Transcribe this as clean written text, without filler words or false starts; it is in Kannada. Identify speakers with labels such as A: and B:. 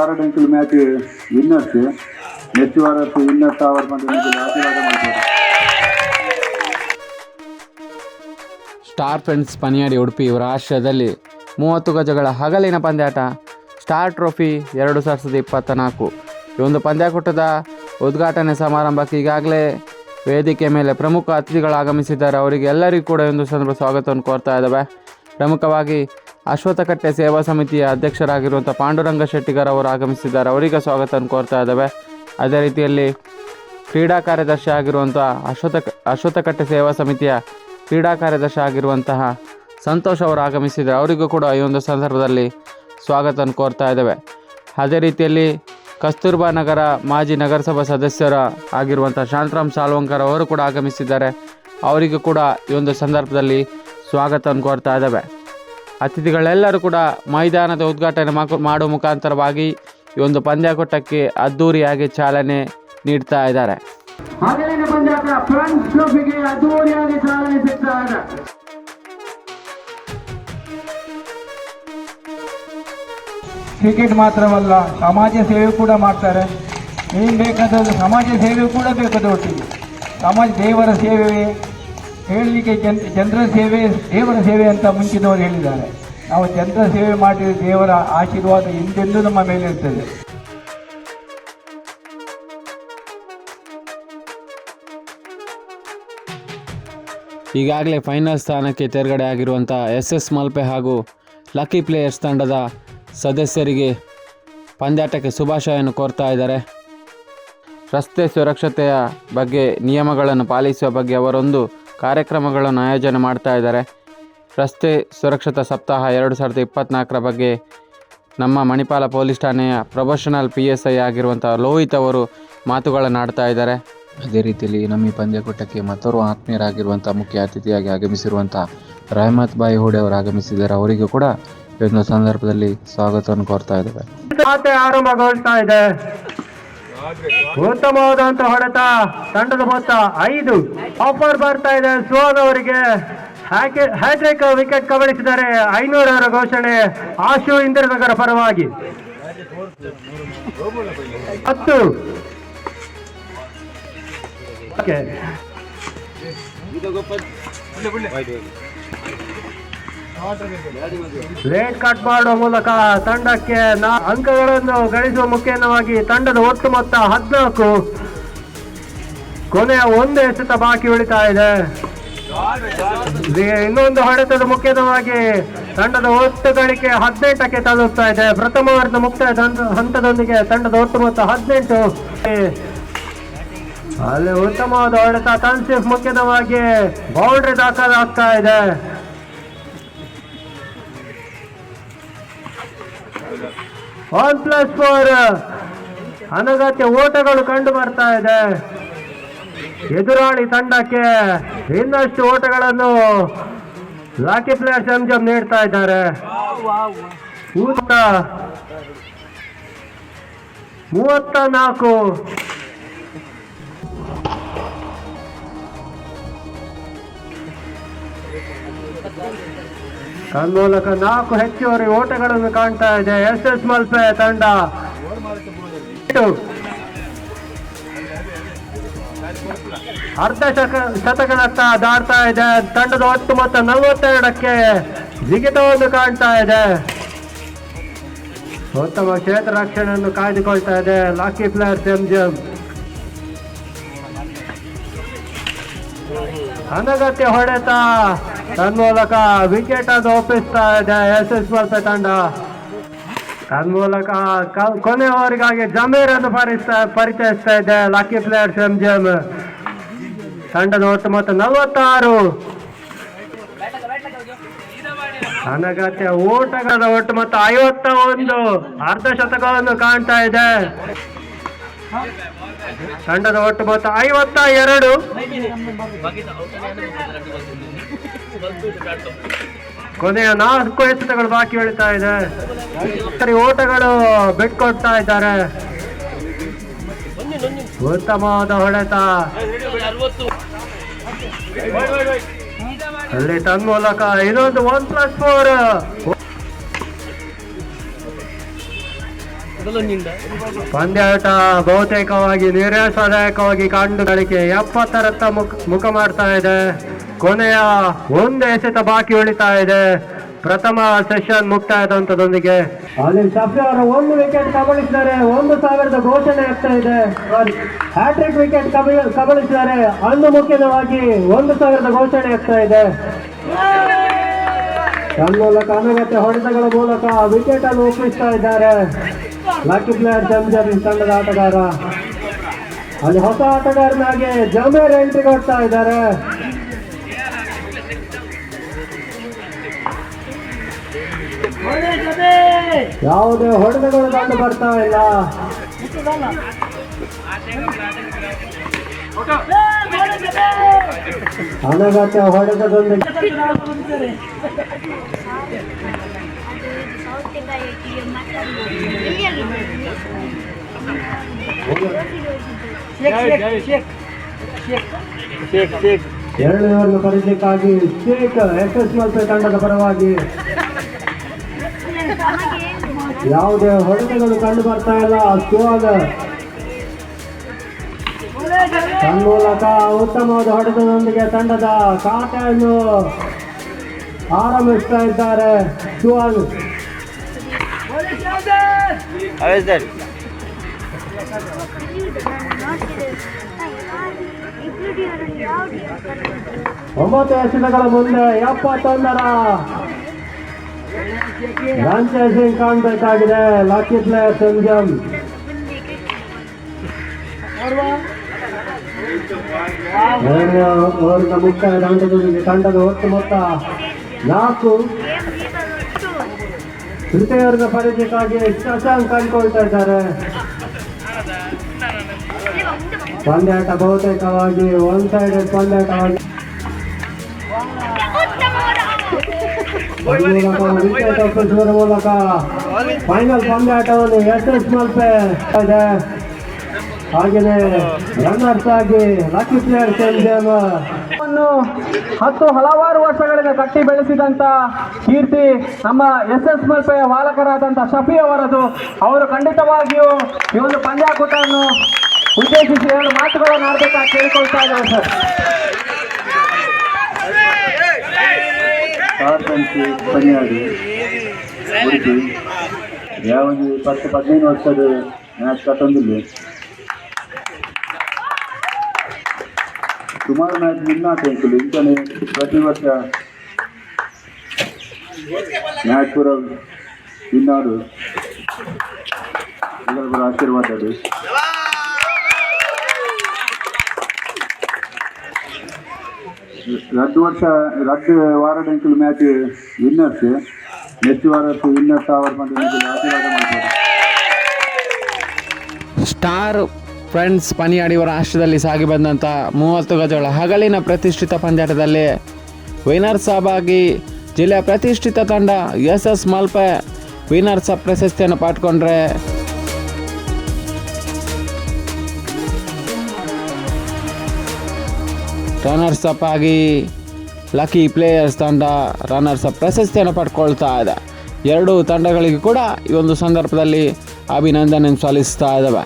A: ಆರಡೆಂಕಲ್ ಮ್ಯಾಚ್ ವಿನ್ನರ್ಸ್ ನೆಕ್ಸ್ಟ್ ವಾರ ವಿನ್ನರ್ಸ್ ಅವರ್ ಬಂದು ಆಶೀರ್ವಾದ ಮಾಡ್ತಾರೆ.
B: ಸ್ಟಾರ್ ಫ್ರೆಂಡ್ಸ್ ಪನಿಯಾಡಿ ಉಡುಪಿ ಇವರ ಆಶ್ರಯದಲ್ಲಿ 30 ಗಜಗಳ ಹಗಲಿನ ಪಂದ್ಯಾಟ ಸ್ಟಾರ್ ಟ್ರೋಫಿ 2024 ಈ ಒಂದು ಪಂದ್ಯಾಕೂಟದ ಉದ್ಘಾಟನೆ ಸಮಾರಂಭಕ್ಕೆ ಈಗಾಗಲೇ ವೇದಿಕೆ ಮೇಲೆ ಪ್ರಮುಖ ಅತಿಥಿಗಳು ಆಗಮಿಸಿದ್ದಾರೆ. ಅವರಿಗೆ ಎಲ್ಲರಿಗೂ ಕೂಡ ಒಂದು ಸಂದರ್ಭ ಸ್ವಾಗತವನ್ನು ಕೋರ್ತಾ ಇದ್ದಾವೆ. ಪ್ರಮುಖವಾಗಿ ಅಶ್ವತ್ಥಕಟ್ಟೆ ಸೇವಾ ಸಮಿತಿಯ ಅಧ್ಯಕ್ಷರಾಗಿರುವಂಥ ಪಾಂಡುರಂಗ ಶೆಟ್ಟಿಗರ್ ಅವರು ಆಗಮಿಸಿದ್ದಾರೆ. ಅವರಿಗೆ ಸ್ವಾಗತವನ್ನು ಕೋರ್ತಾ ಇದ್ದಾವೆ. ಅದೇ ರೀತಿಯಲ್ಲಿ ಕ್ರೀಡಾ ಕಾರ್ಯದರ್ಶಿ ಆಗಿರುವಂಥ ಅಶ್ವತ್ಥಕಟ್ಟೆ ಸೇವಾ ಸಮಿತಿಯ ಕ್ರೀಡಾ ಕಾರ್ಯದರ್ಶಿ ಆಗಿರುವಂತಹ ಸಂತೋಷ್ ಅವರು ಆಗಮಿಸಿದ್ದಾರೆ. ಅವರಿಗೂ ಕೂಡ ಈ ಒಂದು ಸಂದರ್ಭದಲ್ಲಿ ಸ್ವಾಗತವನ್ನು ಕೋರ್ತಾ ಇದ್ದೇವೆ. ಅದೇ ರೀತಿಯಲ್ಲಿ ಕಸ್ತೂರ್ಬಾ ನಗರ ಮಾಜಿ ನಗರಸಭಾ ಸದಸ್ಯರ ಆಗಿರುವಂಥ ಶಾಂತರಾಮ್ ಸಾಲ್ವಂಕರ್ ಅವರು ಕೂಡ ಆಗಮಿಸಿದ್ದಾರೆ. ಅವರಿಗೂ ಕೂಡ ಈ ಒಂದು ಸಂದರ್ಭದಲ್ಲಿ ಸ್ವಾಗತವನ್ನು ಕೋರ್ತಾ ಇದ್ದೇವೆ. ಅತಿಥಿಗಳೆಲ್ಲರೂ ಕೂಡ ಮೈದಾನದ ಉದ್ಘಾಟನೆ ಮಾಡುವ ಮುಖಾಂತರವಾಗಿ ಈ ಒಂದು ಪಂದ್ಯಾಕೂಟಕ್ಕೆ ಅದ್ದೂರಿಯಾಗಿ ಚಾಲನೆ ನೀಡ್ತಾ ಇದ್ದಾರೆ.
C: ಕ್ರಿಕೆಟ್ ಮಾತ್ರವಲ್ಲ, ಸಮಾಜ ಸೇವೆ ಕೂಡ ಮಾಡ್ತಾರೆ. ಏನು ಬೇಕಾದ ಸಮಾಜ ಸೇವೆ ಕೂಡ ಬೇಕಾದ ಒಟ್ಟಿಗೆ ಸಮಾಜ ದೇವರ ಸೇವೆ ಹೇಳಲಿಕ್ಕೆ ಜನರ ಸೇವೆ ದೇವರ ಸೇವೆ ಅಂತ ಮುಂಚಿನವರು ಹೇಳಿದ್ದಾರೆ. ನಾವು ಜನರ ಸೇವೆ ಮಾಡಿದರೆ ದೇವರ ಆಶೀರ್ವಾದ ಹಿಂದೆಂದೂ ನಮ್ಮ ಮೇಲೆ ಇರ್ತದೆ.
B: ಈಗಾಗಲೇ ಫೈನಲ್ ಸ್ಥಾನಕ್ಕೆ ತೇರ್ಗಡೆ ಆಗಿರುವಂಥ SS ಮಲ್ಪೆ ಹಾಗೂ ಲಕ್ಕಿ ಪ್ಲೇಯರ್ಸ್ ತಂಡದ ಸದಸ್ಯರಿಗೆ ಪಂದ್ಯಾಟಕ್ಕೆ ಶುಭಾಶಯವನ್ನು ಕೋರ್ತಾ ಇದ್ದಾರೆ. ರಸ್ತೆ ಸುರಕ್ಷತೆಯ ಬಗ್ಗೆ ನಿಯಮಗಳನ್ನು ಪಾಲಿಸುವ ಬಗ್ಗೆ ಅವರೊಂದು ಕಾರ್ಯಕ್ರಮಗಳನ್ನು ಆಯೋಜನೆ ಮಾಡ್ತಾ ಇದ್ದಾರೆ. ರಸ್ತೆ ಸುರಕ್ಷತಾ ಸಪ್ತಾಹ 2024 ಬಗ್ಗೆ ನಮ್ಮ ಮಣಿಪಾಲ ಪೊಲೀಸ್ ಠಾಣೆಯ ಪ್ರೊಫೆಷನಲ್ PSI ಆಗಿರುವಂಥ ಲೋಹಿತ್ ಅವರು ಮಾತುಗಳನ್ನು ಆಡ್ತಾ ಇದ್ದಾರೆ.
D: ಅದೇ ರೀತಿಯಲ್ಲಿ ನಮ್ಮ ಈ ಪಂದ್ಯಕೂಟಕ್ಕೆ ಮತ್ತೋರ್ವ ಆತ್ಮೀಯರಾಗಿರುವಂಥ ಮುಖ್ಯ ಅತಿಥಿಯಾಗಿ ಆಗಮಿಸಿರುವಂಥ ರಹಮತ್ ಬಾಯಿ ಹೂಡೆ ಅವರು ಆಗಮಿಸಿದ್ದಾರೆ. ಅವರಿಗೂ ಕೂಡ ಈ ಒಂದು ಸಂದರ್ಭದಲ್ಲಿ ಸ್ವಾಗತವನ್ನು ಕೋರ್ತಾ ಇದ್ದೇವೆ.
C: ಆರಂಭಗೊಳ್ತಾ ಇದೆ. ಉತ್ತಮವಾದಂತ ಹೊಡೆತ, ತಂಡದ ಮೊತ್ತ 5 ಆಫರ್ ಬರ್ತಾ ಇದೆ. ಸ್ವಾನ್ ಅವರಿಗೆ ಹ್ಯಾಟ್ರಿಕ್ ವಿಕೆಟ್ ಕಬಳಿಸಿದರೆ 500 ಅವರ ಘೋಷಣೆ ಆಶು ಇಂದಿರಾನಗರ ಪರವಾಗಿ. 10 ರೇಟ್ ಕಟ್ ಮಾಡುವ ಮೂಲಕ ತಂಡಕ್ಕೆ ಅಂಕಗಳನ್ನು ಗಳಿಸುವ ಮುಖೇನವಾಗಿ ತಂಡದ ಒಟ್ಟು ಮೊತ್ತ 14. ಕೊನೆಯ 1 ಎಸೆತ ಬಾಕಿ ಉಳಿತಾ ಇದೆ. ಇನ್ನೊಂದು ಹೊಡೆತದ ಮುಖೇನವಾಗಿ ತಂಡದ ಒಟ್ಟು ಗಳಿಕೆ 18ಕ್ಕೆ ತಲುಪ್ತಾ ಇದೆ. ಪ್ರಥಮ ವರ್ಗದ ಮುಕ್ತಾಯ ಹಂತದೊಂದಿಗೆ ತಂಡದ ಒಟ್ಟು ಮೊತ್ತ 18. ಅಲ್ಲಿ ಉತ್ತಮವಾದ ಹೊಡೆತ ತನ್ಸಿಫ್ ಮುಖ್ಯವಾಗಿ ಬೌಂಡ್ರಿ ದಾಖಲಾಗ್ತಾ ಇದೆ. +4 ಅನಗತ್ಯ ಓಟಗಳು ಕಂಡು ಬರ್ತಾ ಇದೆ. ಎದುರಾಳಿ ತಂಡಕ್ಕೆ ಇನ್ನಷ್ಟು ಓಟಗಳನ್ನು ಲಾಕಿ ಪ್ಲೇಯರ್ಸ್ MGM ನೀಡ್ತಾ ಇದ್ದಾರೆ. 34 ತನ್ಮೂಲಕ 4 ಹೆಚ್ಚುವರಿ ಓಟಗಳನ್ನು ಕಾಣ್ತಾ ಇದೆ. SS ಮಲ್ಪೆ ತಂಡ ಅರ್ಧ ಶತಕದತ್ತ ದಾಟ್ತಾ ಇದೆ. ತಂಡದ ಒಟ್ಟು ಮೊತ್ತ 42ಕ್ಕೆ ಜಿಗಿತವನ್ನು ಕಾಣ್ತಾ ಇದೆ. ಉತ್ತಮ ಕ್ಷೇತ್ರ ರಕ್ಷಣೆಯನ್ನು ಕಾಯ್ದುಕೊಳ್ತಾ ಇದೆ ಲಾಕಿ ಪ್ಲೇಯರ್ಸ್ MGM. ಅನಗತ್ಯ ಹೊಡೆತ ತನ್ಮೂಲಕ ವಿಕೆಟ್ ಅನ್ನು ಒಪ್ಪಿಸ್ತಾ ಇದೆ SS ಮಲ್ಪೆ ತಂಡ. ತನ್ಮೂಲಕ ಕೊನೆ ಓವರಿಗಾಗಿ ಜಮೀರ್ ಅನ್ನು ಪರಿಚಯಿಸ್ತಾ ಇದೆ ಲಾಕಿ ಪ್ಲೇಯರ್ಸ್ MGM. ತಂಡದ ಒಟ್ಟು ಮೊತ್ತ 46. ಅನಗತ್ಯ ಓಟಗಳ ಒಟ್ಟು ಮೊತ್ತ 51. ಅರ್ಧ ಶತಕವನ್ನು ಕಾಣ್ತಾ ಇದೆ. ತಂಡದ ಒಟ್ಟು ಮೊತ್ತ 52. ಕೊನೆಯ 4 ಎಸೆತಗಳು ಬಾಕಿ ಉಳಿತಾ ಇದೆ. ಓಟಗಳು ಬಿಟ್ಕೊಡ್ತಾ ಇದ್ದಾರೆ. ಉತ್ತಮವಾದ ಹೊಡೆತ ಅಲ್ಲಿ ತನ್ಮೂಲಕ ಇನ್ನೊಂದು 1+4
E: ಪಂದ್ಯಾಟ ಬಹುತೇಕವಾಗಿ ನಿರಾಶಾದಾಯಕವಾಗಿ ಕಂಡುಗಳಿಕೆ 70ರತ್ತ ಮುಖ ಮಾಡ್ತಾ ಇದೆ. ಕೊನೆಯ ಒಂದು ಎಸೆತ ಬಾಕಿ ಉಳಿತಾ ಇದೆ ಪ್ರಥಮ ಸೆಷನ್ ಮುಕ್ತಾಯದ ಹಂತದೊಂದಿಗೆ. ಅಲ್ಲಿ ಶಫಿ ಅವರು 1 ವಿಕೆಟ್ ಕಬಳಿಸಿದ್ದಾರೆ. 1,000 ಘೋಷಣೆ ಆಗ್ತಾ ಇದೆ. ಹ್ಯಾಟ್ರಿಕ್ ವಿಕೆಟ್ ಕಬಳಿಸಿದ್ದಾರೆ. ಅಂದು ಮುಖ್ಯವಾಗಿ 1,000 ಘೋಷಣೆ ಆಗ್ತಾ ಇದೆ. ತನ್ಮೂಲಕ ಅನಗತ್ಯ ಹೊಡೆತಗಳ ಮೂಲಕ ವಿಕೆಟ್ ಅನ್ನು ಒಪ್ಪಿಸ್ತಾ ಇದ್ದಾರೆ ಲಕ್ಕಿ ಪ್ಲೇಯರ್ ಜಮೀರ್ ತಂಡದ ಆಟಗಾರ. ಅಲ್ಲಿ ಹೊಸ ಆಟಗಾರನಾಗಿ ಜಮೀರ್ ಎಂಟ್ರಿ ಕೊಡ್ತಾ ಇದ್ದಾರೆ. ಯಾವುದೇ ಹೊಡೆತಗಳು ಕಂಡು ಬರ್ತಾ ಇಲ್ಲ. ಅನಗತ್ಯ ಹೊಡೆತದೊಂದಿಗೆ ಎರಡನೇವರೆಗೂ ಕರೀಲಿಕ್ಕಾಗಿ ಶೇಖ್ SS ಮಲ್ಪೆ ತಂಡದ ಪರವಾಗಿ ಯಾವುದೇ ಹೊಡೆತಗಳು ಕಂಡು ಬರ್ತಾ ಇಲ್ಲ. ಸ್ವಾಗತ ತನ್ಮೂಲಕ ಉತ್ತಮವಾದ ಹೊಡೆತದೊಂದಿಗೆ ತಂಡದ ಖಾತೆಯನ್ನು ಆರಂಭಿಸ್ತಾ ಇದ್ದಾರೆ. ಒಂಬತ್ತು ಎಸೆತಗಳ ಮುಂದೆ 71ರ ರನ್ ಚೇಸಿಂಗ್ ಕಾಣಬೇಕಾಗಿದೆ ಲಕ್ಕಿ ಪ್ಲೇಯರ್ ಸಂಜಮ್. ಎರಡನೇ ಓವರಿನ ಮುಕ್ತಾಯದ ಹಂತದೊಂದಿಗೆ ತಂಡದ ಒಟ್ಟು ಮೊತ್ತ 4. ತೃತೀಯ ವರ್ಗ ಪರೀಕ್ಷೆಗಾಗಿ ಶಶಾಂಕ್ ಕಂಡುಕೊಳ್ತಾ ಇದ್ದಾರೆ. ಪಂದ್ಯಾಟ ಬಹುತೇಕವಾಗಿ 1-sided ಪಂದ್ಯಾಟವಾಗಿ ವಿಕೆಟ್ ಒಪ್ಪಿಸುವುದರ ಮೂಲಕ ಫೈನಲ್ ಪಂದ್ಯಾಟವನ್ನು SS ಮಲ್ಪೆ ಇದೆ. ಹಾಗೆಯೇ ರನ್ನರ್ಸ್ ಆಗಿ ಲಕ್ಕಿ ಪ್ಲೇಯರ್ ಸಂಜಮ್. ಹಲವಾರು ವರ್ಷಗಳಿಂದ ಕಟ್ಟಿ ಬೆಳೆಸಿದಂತ ಕೀರ್ತಿ ನಮ್ಮ SS ಮಲ್ಪೆಯ ಬಾಲಕರಾದಂಥ ಶಫಿ ಅವರದು. ಅವರು ಖಂಡಿತವಾಗಿಯೂ ಈ ಒಂದು ಪಂದ್ಯಾಕೂಟವನ್ನು ಉದ್ದೇಶಿಸಿ 2 ಮಾತುಗಳನ್ನು ಆಡಬೇಕಾಗಿ ಕೇಳಿಕೊಳ್ತಾ ಇದ್ದಾರೆ ಸರ್.
A: ಪನಿಯಾಡಿ ಉಡುಪಿ ಯಾವೊಂದು 10-15 ವರ್ಷದ ಮ್ಯಾಚ್ ಕಟ್ಟೊಂದಿಲ್ಲ. ಸುಮಾರು ಮ್ಯಾಚ್ ವಿನ್ ಆಗ್ತಂಕಿಲ್ಲ. ಇಂತಾನೆ ಪ್ರತಿ ವರ್ಷ ಮ್ಯಾಚ್ ಪೂರ ವಿನ್ ಆಡು ಎಲ್ಲರೂ ಕೂಡ ಆಶೀರ್ವಾದ. ಅದು ರದ್ದು ವಾರದಂಕಲು ಮ್ಯಾಚ್ ವಿನ್ನರ್ಸ್ ನೆಕ್ಸ್ಟ್ ವಾರ ವಿನ್ನರ್ಸ್ ಅವರ್ ಬಂದು ಆಶೀರ್ವಾದ ಮಾಡ್ತಾರೆ.
B: ಸ್ಟಾರ್ ಫ್ರೆಂಡ್ಸ್ ಪನಿಯಾಡಿಯವರ ರಾಷ್ಟ್ರದಲ್ಲಿ ಸಾಗಿ ಬಂದಂಥ 30 ಗಜಗಳ ಹಗಲಿನ ಪ್ರತಿಷ್ಠಿತ ಪಂದ್ಯಾಟದಲ್ಲಿ ವಿನರ್ಸ್ ಆಗಿ ಜಿಲ್ಲೆಯ ಪ್ರತಿಷ್ಠಿತ ತಂಡ SS ಮಲ್ಪೆ ವಿನರ್ಸ್ ಅಪ್ ಪ್ರಶಸ್ತಿಯನ್ನು ಪಡ್ಕೊಂಡ್ರೆ, ರನ್ನರ್ಸ್ ಅಪ್ ಆಗಿ ಲಕ್ಕಿ ಪ್ಲೇಯರ್ಸ್ ತಂಡ ರನ್ನರ್ಸ್ ಅಪ್ ಪ್ರಶಸ್ತಿಯನ್ನು ಪಡ್ಕೊಳ್ತಾ ಇದೆ. 2 ತಂಡಗಳಿಗೆ ಕೂಡ ಈ ಒಂದು ಸಂದರ್ಭದಲ್ಲಿ ಅಭಿನಂದನೆ ಸಲ್ಲಿಸ್ತಾ ಇದ್ದಾವೆ.